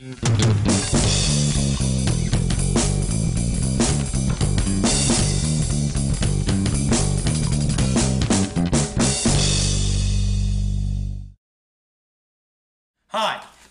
Hi,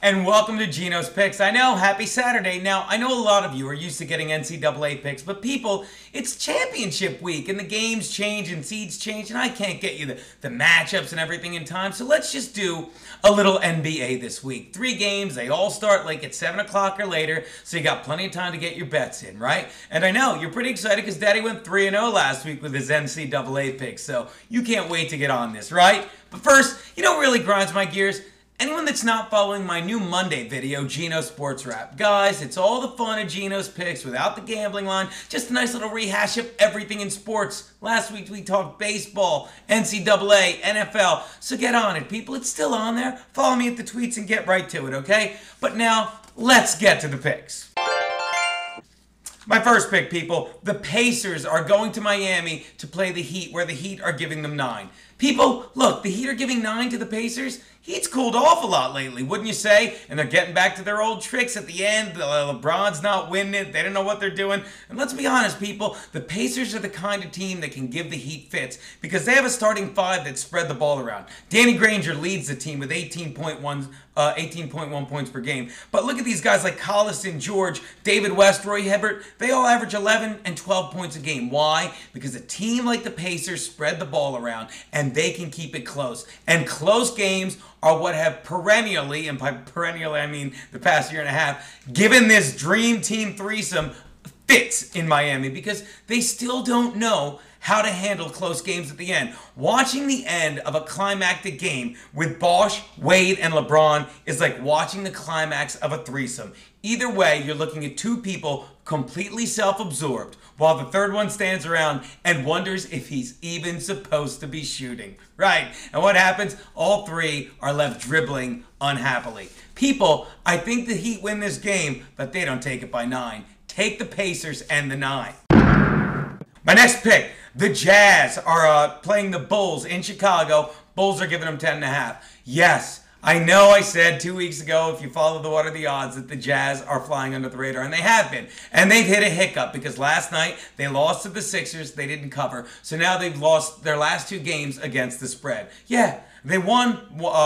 and welcome to GENO'S Picks. I know, happy Saturday. Now, I know a lot of you are used to getting NCAA picks, but people, it's championship week, and the games change and seeds change, and I can't get you the matchups and everything in time, so let's just do a little NBA this week. 3 games, they all start like at 7 o'clock or later, so you got plenty of time to get your bets in, right? And I know, you're pretty excited because Daddy went 3-0 last week with his NCAA picks, so you can't wait to get on this, right? But first, you know what really grinds my gears? Anyone that's not following my new Monday video, Geno Sports Wrap. Guys, it's all the fun of Geno's picks without the gambling line. Just a nice little rehash of everything in sports. Last week we talked baseball, NCAA, NFL. So get on it, people. It's still on there. Follow me at the tweets and get right to it, okay? But now, let's get to the picks. My first pick, people, the Pacers are going to Miami to play the Heat, where the Heat are giving them 9. People, look, the Heat are giving 9 to the Pacers. Heat's cooled off a lot lately, wouldn't you say? And they're getting back to their old tricks at the end. LeBron's not winning it. They don't know what they're doing. And let's be honest, people, the Pacers are the kind of team that can give the Heat fits because they have a starting 5 that spread the ball around. Danny Granger leads the team with 18.1 points per game. But look at these guys like Collison, George, David West, Roy Hibbert. They all average 11 and 12 points a game. Why? Because a team like the Pacers spread the ball around and they can keep it close. And close games are what have perennially, and by perennially I mean the past year and a half, given this dream team threesome fits in Miami because they still don't know how to handle close games at the end. Watching the end of a climactic game with Bosh, Wade, and LeBron is like watching the climax of a threesome. Either way, you're looking at 2 people completely self-absorbed, while the third one stands around and wonders if he's even supposed to be shooting. Right, and what happens? All 3 are left dribbling unhappily. People, I think the Heat win this game, but they don't take it by 9. Take the Pacers and the 9. My next pick, the Jazz are playing the Bulls in Chicago. Bulls are giving them 10.5. Yes, I know I said 2 weeks ago, if you follow the What Are the Odds, that the Jazz are flying under the radar, and they have been. And they've hit a hiccup because last night they lost to the Sixers. They didn't cover. So now they've lost their last 2 games against the spread. Yeah, they won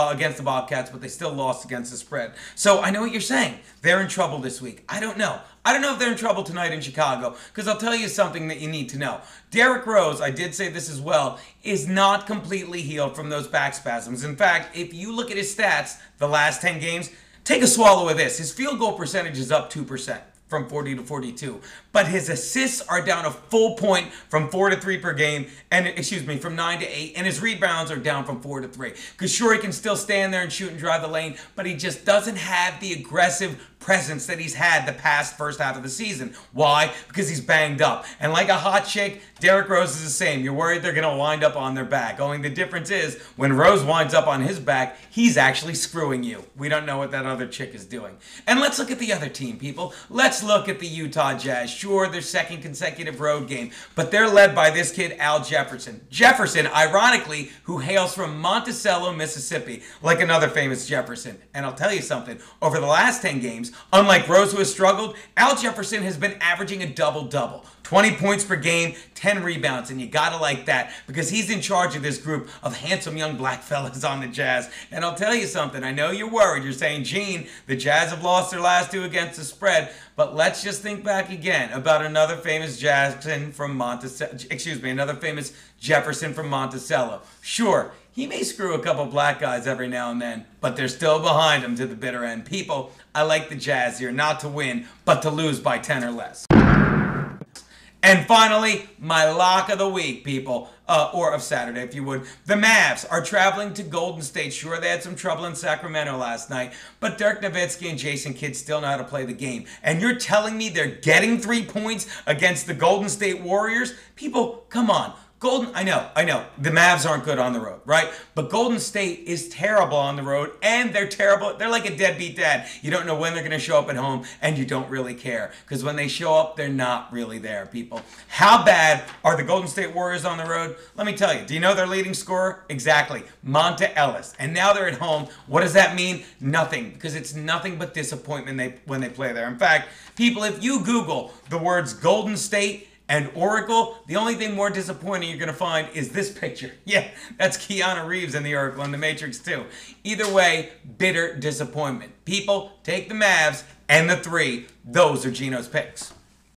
against the Bobcats, but they still lost against the spread. So I know what you're saying. They're in trouble this week. I don't know. I don't know if they're in trouble tonight in Chicago, because I'll tell you something that you need to know. Derrick Rose, I did say this as well, is not completely healed from those back spasms. In fact, if you look at his stats the last 10 games, take a swallow of this. His field goal percentage is up 2%. From 40 to 42. But his assists are down a full point from 4 to 3 per game, and from 9 to 8, and his rebounds are down from 4 to 3. Because sure, he can still stand there and shoot and drive the lane, but he just doesn't have the aggressive presence that he's had the past first half of the season. Why? Because he's banged up. And like a hot chick, Derrick Rose is the same. You're worried they're going to wind up on their back. Only the difference is, when Rose winds up on his back, he's actually screwing you. We don't know what that other chick is doing. And let's look at the other team, people. Let's look at the Utah Jazz. Sure, their second consecutive road game, but they're led by this kid, Al Jefferson. Jefferson, ironically, who hails from Monticello, Mississippi, like another famous Jefferson. And I'll tell you something, over the last 10 games, unlike Rose, who has struggled, Al Jefferson has been averaging a double-double. 20 points per game, 10 rebounds, and you gotta like that because he's in charge of this group of handsome young black fellas on the Jazz. And I'll tell you something, I know you're worried. You're saying, Gene, the Jazz have lost their last 2 against the spread, but let's just think back again about another famous Jefferson from Monticello. Sure, he may screw a couple black guys every now and then, but they're still behind him to the bitter end. People, I like the Jazz here, not to win, but to lose by 10 or less. And finally, my lock of the week, people, or of Saturday, if you would. The Mavs are traveling to Golden State. Sure, they had some trouble in Sacramento last night, but Dirk Nowitzki and Jason Kidd still know how to play the game. And you're telling me they're getting 3 points against the Golden State Warriors? People, come on. I know. The Mavs aren't good on the road, right? But Golden State is terrible on the road, and they're terrible. They're like a deadbeat dad. You don't know when they're going to show up at home, and you don't really care. Because when they show up, they're not really there, people. How bad are the Golden State Warriors on the road? Let me tell you. Do you know their leading scorer? Exactly. Monta Ellis. And now they're at home. What does that mean? Nothing. Because it's nothing but disappointment when they play there. In fact, people, if you Google the words Golden State and Oracle, the only thing more disappointing you're going to find is this picture. Yeah, that's Keanu Reeves in the Oracle and the Matrix too. Either way, bitter disappointment. People, take the Mavs and the 3. Those are Geno's picks.